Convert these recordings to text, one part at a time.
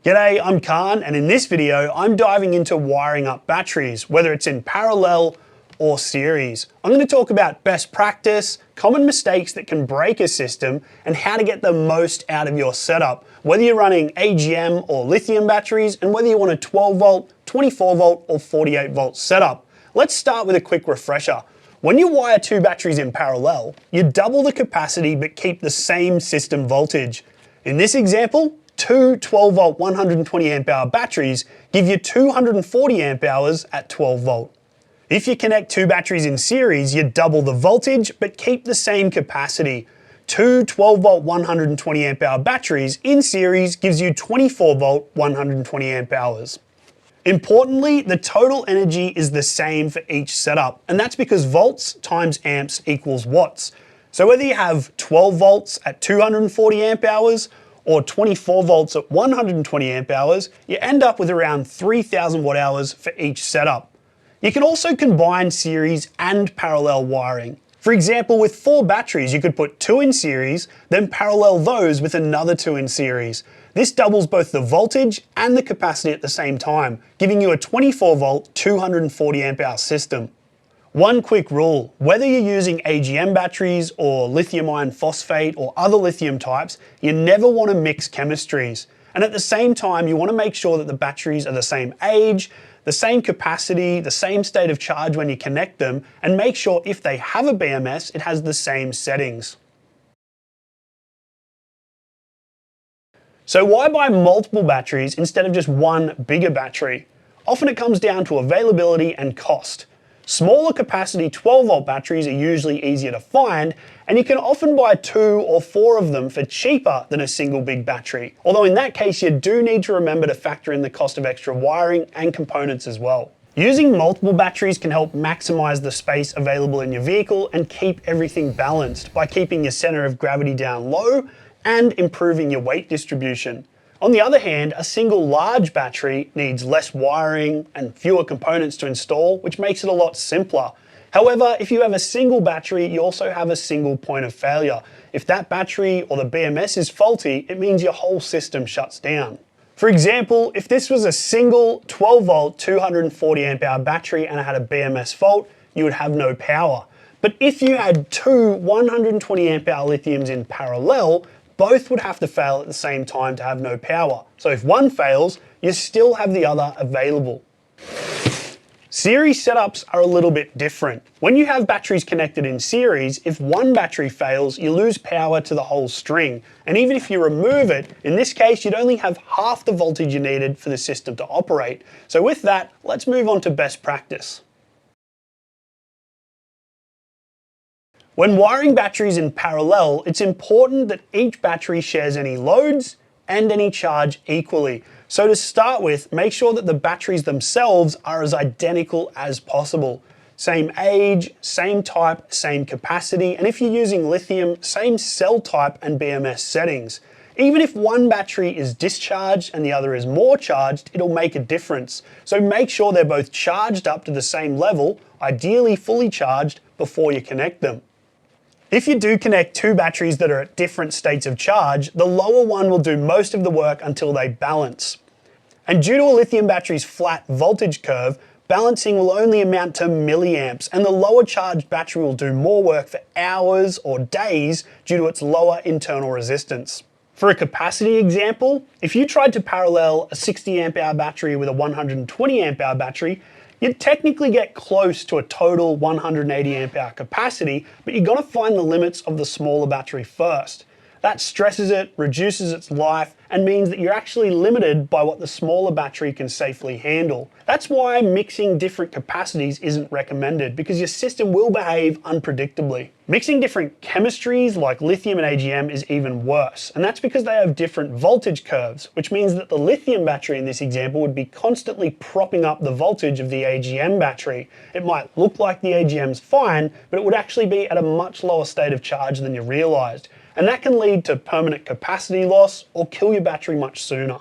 G'day, I'm Cahn, and in this video, I'm diving into wiring up batteries, whether it's in parallel or series. I'm going to talk about best practice, common mistakes that can break a system, and how to get the most out of your setup, whether you're running AGM or lithium batteries, and whether you want a 12 volt, 24 volt, or 48 volt setup. Let's start with a quick refresher. When you wire two batteries in parallel, you double the capacity but keep the same system voltage. In this example, two 12 volt 120 amp hour batteries give you 240 amp hours at 12 volt. If you connect two batteries in series, you double the voltage but keep the same capacity. Two 12 volt 120 amp hour batteries in series gives you 24 volt 120 amp hours. Importantly, the total energy is the same for each setup, and that's because volts times amps equals watts. So whether you have 12 volts at 240 amp hours or 24 volts at 120 amp hours, you end up with around 3000 watt hours for each setup. You can also combine series and parallel wiring. For example, with 4 batteries, you could put 2 in series, then parallel those with another 2 in series. This doubles both the voltage and the capacity at the same time, giving you a 24 volt, 240 amp hour system. One quick rule, whether you're using AGM batteries or lithium iron phosphate or other lithium types, you never want to mix chemistries. And at the same time, you want to make sure that the batteries are the same age, the same capacity, the same state of charge when you connect them, and make sure if they have a BMS, it has the same settings. So why buy multiple batteries instead of just one bigger battery? Often it comes down to availability and cost. Smaller capacity 12 volt batteries are usually easier to find, and you can often buy 2 or 4 of them for cheaper than a single big battery. Although in that case, you do need to remember to factor in the cost of extra wiring and components as well. Using multiple batteries can help maximize the space available in your vehicle and keep everything balanced by keeping your center of gravity down low and improving your weight distribution. On the other hand, a single large battery needs less wiring and fewer components to install, which makes it a lot simpler. However, if you have a single battery, you also have a single point of failure. If that battery or the BMS is faulty, it means your whole system shuts down. For example, if this was a single 12 volt 240 amp hour battery and it had a BMS fault, you would have no power. But if you had two 120 amp hour lithiums in parallel, both would have to fail at the same time to have no power. So if one fails, you still have the other available. Series setups are a little bit different. When you have batteries connected in series, if one battery fails, you lose power to the whole string. And even if you remove it, in this case, you'd only have half the voltage you needed for the system to operate. So with that, let's move on to best practice. When wiring batteries in parallel, it's important that each battery shares any loads and any charge equally. So to start with, make sure that the batteries themselves are as identical as possible. Same age, same type, same capacity, and if you're using lithium, same cell type and BMS settings. Even if one battery is discharged and the other is more charged, it'll make a difference. So make sure they're both charged up to the same level, ideally fully charged, before you connect them. If you do connect two batteries that are at different states of charge, the lower one will do most of the work until they balance. And due to a lithium battery's flat voltage curve, balancing will only amount to milliamps, and the lower charged battery will do more work for hours or days due to its lower internal resistance. For a capacity example, if you tried to parallel a 60 amp hour battery with a 120 amp hour battery, you'd technically get close to a total 180 amp hour capacity, but you've got to find the limits of the smaller battery first. That stresses it, reduces its life, and means that you're actually limited by what the smaller battery can safely handle. That's why mixing different capacities isn't recommended, because your system will behave unpredictably. Mixing different chemistries like lithium and AGM is even worse, and that's because they have different voltage curves, which means that the lithium battery in this example would be constantly propping up the voltage of the AGM battery. It might look like the AGM's fine, but it would actually be at a much lower state of charge than you realized. And that can lead to permanent capacity loss or kill your battery much sooner.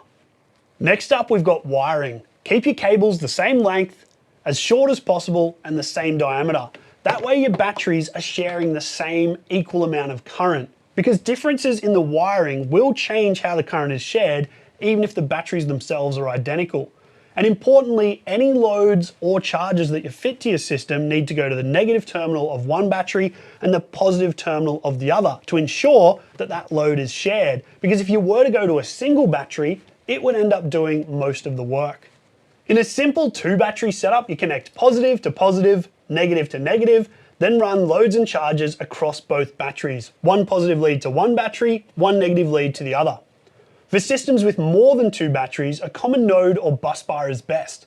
Next up, we've got wiring. Keep your cables the same length, as short as possible, and the same diameter. That way your batteries are sharing the same equal amount of current, because differences in the wiring will change how the current is shared, even if the batteries themselves are identical. And importantly, any loads or charges that you fit to your system need to go to the negative terminal of one battery and the positive terminal of the other to ensure that that load is shared. Because if you were to go to a single battery, it would end up doing most of the work. In a simple 2-battery setup, you connect positive to positive, negative to negative, then run loads and charges across both batteries. One positive lead to one battery, one negative lead to the other. For systems with more than 2 batteries, a common node or bus bar is best.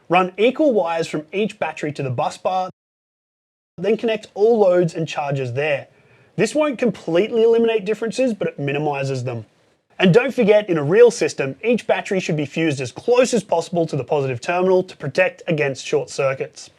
Run equal wires from each battery to the bus bar, then connect all loads and charges there. This won't completely eliminate differences, but it minimizes them. And don't forget, in a real system, each battery should be fused as close as possible to the positive terminal to protect against short circuits.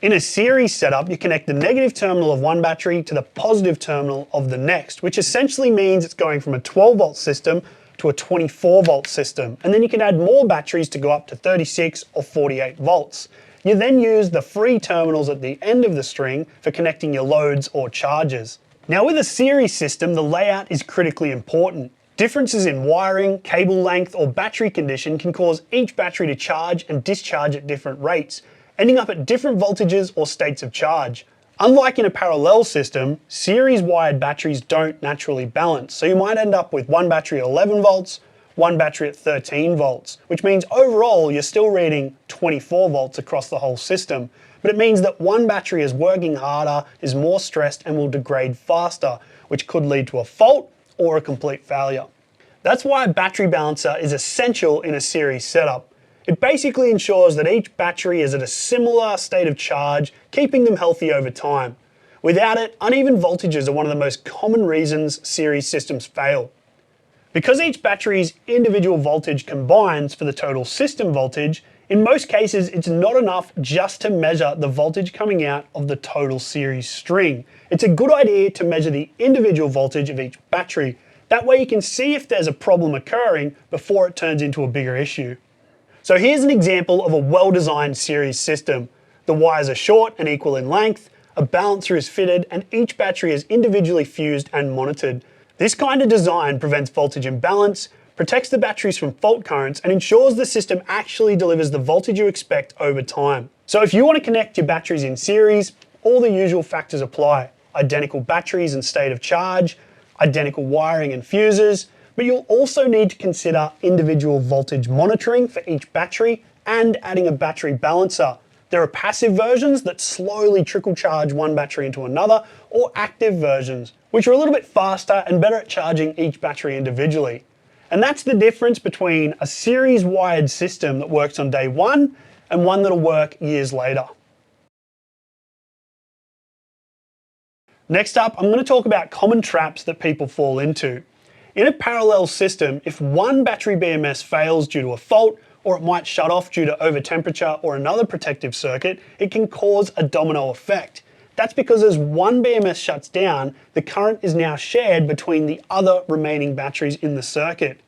In a series setup, you connect the negative terminal of one battery to the positive terminal of the next, which essentially means it's going from a 12-volt system to a 24-volt system. And then you can add more batteries to go up to 36 or 48 volts. You then use the free terminals at the end of the string for connecting your loads or charges. Now with a series system, the layout is critically important. Differences in wiring, cable length, or battery condition can cause each battery to charge and discharge at different rates, ending up at different voltages or states of charge. Unlike in a parallel system, series wired batteries don't naturally balance, so you might end up with one battery at 11 volts, one battery at 13 volts, which means overall you're still reading 24 volts across the whole system. But it means that one battery is working harder, is more stressed, and will degrade faster, which could lead to a fault or a complete failure. That's why a battery balancer is essential in a series setup. It basically ensures that each battery is at a similar state of charge, keeping them healthy over time. Without it, uneven voltages are one of the most common reasons series systems fail. Because each battery's individual voltage combines for the total system voltage, in most cases it's not enough just to measure the voltage coming out of the total series string. It's a good idea to measure the individual voltage of each battery. That way you can see if there's a problem occurring before it turns into a bigger issue. So here's an example of a well-designed series system. The wires are short and equal in length, a balancer is fitted, and each battery is individually fused and monitored. This kind of design prevents voltage imbalance, protects the batteries from fault currents, and ensures the system actually delivers the voltage you expect over time. So if you want to connect your batteries in series, all the usual factors apply. Identical batteries and state of charge, identical wiring and fuses, but you'll also need to consider individual voltage monitoring for each battery and adding a battery balancer. There are passive versions that slowly trickle charge one battery into another, or active versions, which are a little bit faster and better at charging each battery individually. And that's the difference between a series wired system that works on day one and one that'll work years later. Next up, I'm going to talk about common traps that people fall into. In a parallel system, if one battery BMS fails due to a fault, or it might shut off due to overtemperature or another protective circuit, it can cause a domino effect. That's because as one BMS shuts down, the current is now shared between the other remaining batteries in the circuit.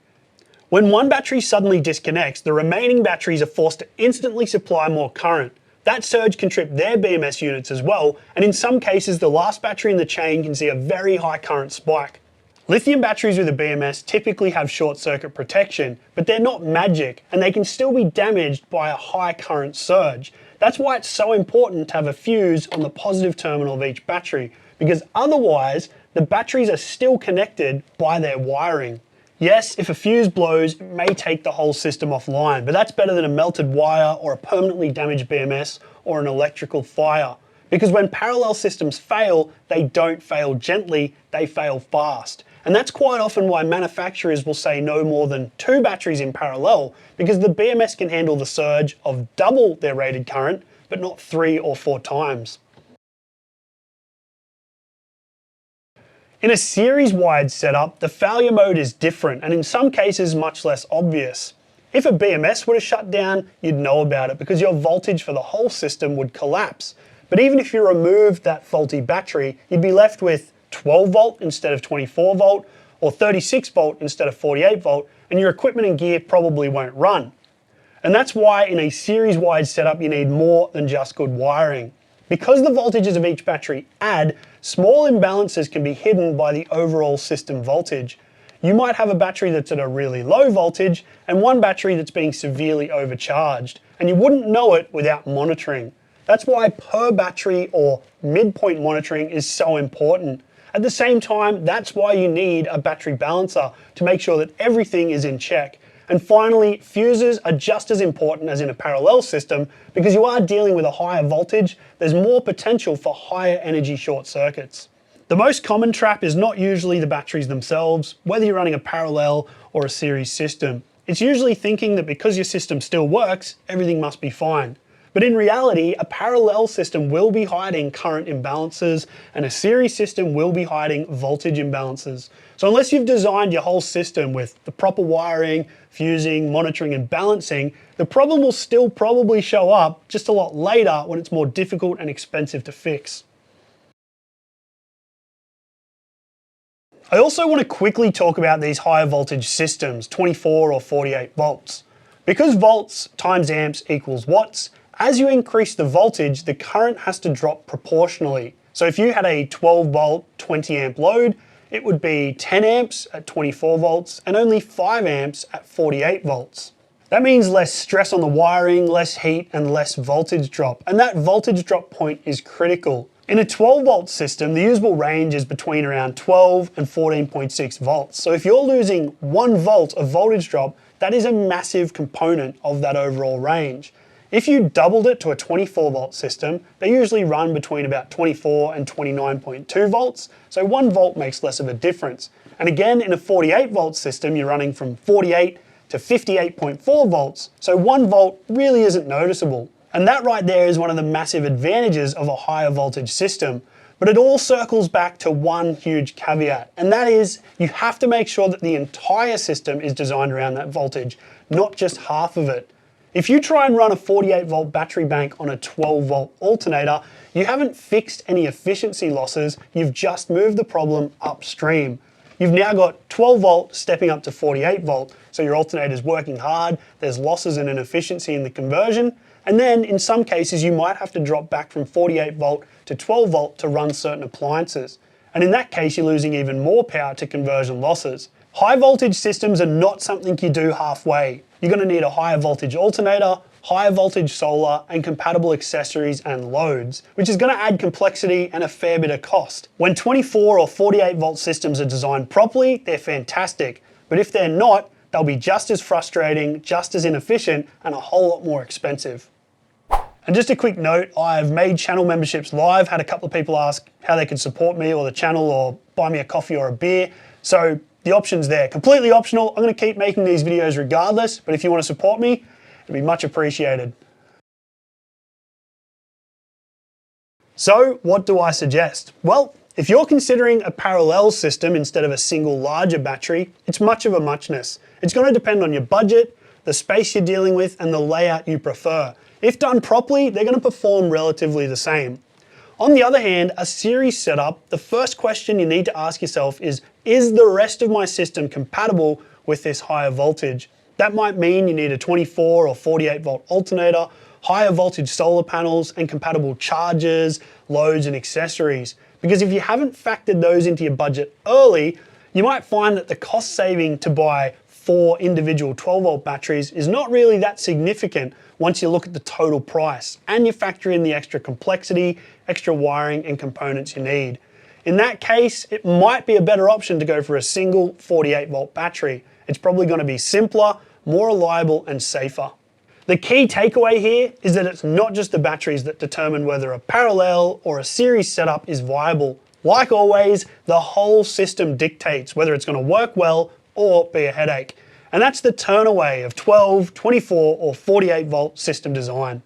When one battery suddenly disconnects, the remaining batteries are forced to instantly supply more current. That surge can trip their BMS units as well, and in some cases the last battery in the chain can see a very high current spike. Lithium batteries with a BMS typically have short circuit protection, but they're not magic and they can still be damaged by a high current surge. That's why it's so important to have a fuse on the positive terminal of each battery, because otherwise the batteries are still connected by their wiring. Yes, if a fuse blows, it may take the whole system offline, but that's better than a melted wire or a permanently damaged BMS or an electrical fire. Because when parallel systems fail, they don't fail gently, they fail fast. And that's quite often why manufacturers will say no more than 2 batteries in parallel, because the BMS can handle the surge of double their rated current, but not 3 or 4 times. In a series wired setup, the failure mode is different and in some cases much less obvious. If a BMS were to shut down, you'd know about it because your voltage for the whole system would collapse. But even if you removed that faulty battery, you'd be left with 12 volt instead of 24 volt, or 36 volt instead of 48 volt, and your equipment and gear probably won't run. And that's why in a series wired setup you need more than just good wiring. Because the voltages of each battery add, small imbalances can be hidden by the overall system voltage. You might have a battery that's at a really low voltage and one battery that's being severely overcharged, and you wouldn't know it without monitoring. That's why per battery or midpoint monitoring is so important. At the same time, that's why you need a battery balancer to make sure that everything is in check. And finally, fuses are just as important as in a parallel system because you are dealing with a higher voltage, there's more potential for higher energy short circuits. The most common trap is not usually the batteries themselves, whether you're running a parallel or a series system. It's usually thinking that because your system still works, everything must be fine. But in reality, a parallel system will be hiding current imbalances and a series system will be hiding voltage imbalances. So unless you've designed your whole system with the proper wiring, fusing, monitoring and balancing, the problem will still probably show up just a lot later when it's more difficult and expensive to fix. I also want to quickly talk about these higher voltage systems, 24 or 48 volts. Because volts times amps equals watts, as you increase the voltage, the current has to drop proportionally. So if you had a 12 volt, 20 amp load, it would be 10 amps at 24 volts and only 5 amps at 48 volts. That means less stress on the wiring, less heat and less voltage drop. And that voltage drop point is critical. In a 12 volt system, the usable range is between around 12 and 14.6 volts. So if you're losing 1 volt of voltage drop, that is a massive component of that overall range. If you doubled it to a 24 volt system, they usually run between about 24 and 29.2 volts, so 1 volt makes less of a difference. And again, in a 48 volt system, you're running from 48 to 58.4 volts, so 1 volt really isn't noticeable. And that right there is one of the massive advantages of a higher voltage system. But it all circles back to one huge caveat, and that is you have to make sure that the entire system is designed around that voltage, not just half of it. If you try and run a 48 volt battery bank on a 12 volt alternator, you haven't fixed any efficiency losses, you've just moved the problem upstream. You've now got 12 volt stepping up to 48 volt, so your alternator's working hard, there's losses and inefficiency in the conversion, and then in some cases you might have to drop back from 48 volt to 12 volt to run certain appliances. And in that case, you're losing even more power to conversion losses. High voltage systems are not something you do halfway. You're going to need a higher voltage alternator, higher voltage solar, and compatible accessories and loads, which is going to add complexity and a fair bit of cost. When 24 or 48 volt systems are designed properly, they're fantastic. But if they're not, they'll be just as frustrating, just as inefficient, and a whole lot more expensive. And just a quick note, I've made channel memberships live, had a couple of people ask how they could support me or the channel or buy me a coffee or a beer. So the option's there, completely optional. I'm gonna keep making these videos regardless, but if you wanna support me, it'd be much appreciated. So what do I suggest? Well, if you're considering a parallel system instead of a single larger battery, it's much of a muchness. It's gonna depend on your budget, the space you're dealing with, and the layout you prefer. If done properly, they're gonna perform relatively the same. On the other hand, a series setup, the first question you need to ask yourself is the rest of my system compatible with this higher voltage? That might mean you need a 24 or 48 volt alternator, higher voltage solar panels, and compatible chargers, loads, and accessories. Because if you haven't factored those into your budget early, you might find that the cost saving to buy 4 individual 12 volt batteries is not really that significant once you look at the total price and you factor in the extra complexity, extra wiring and components you need. In that case, it might be a better option to go for a single 48 volt battery. It's probably going to be simpler, more reliable and safer. The key takeaway here is that it's not just the batteries that determine whether a parallel or a series setup is viable. Like always, the whole system dictates whether it's going to work well or be a headache. And that's the turn away of 12, 24 or 48 volt system design.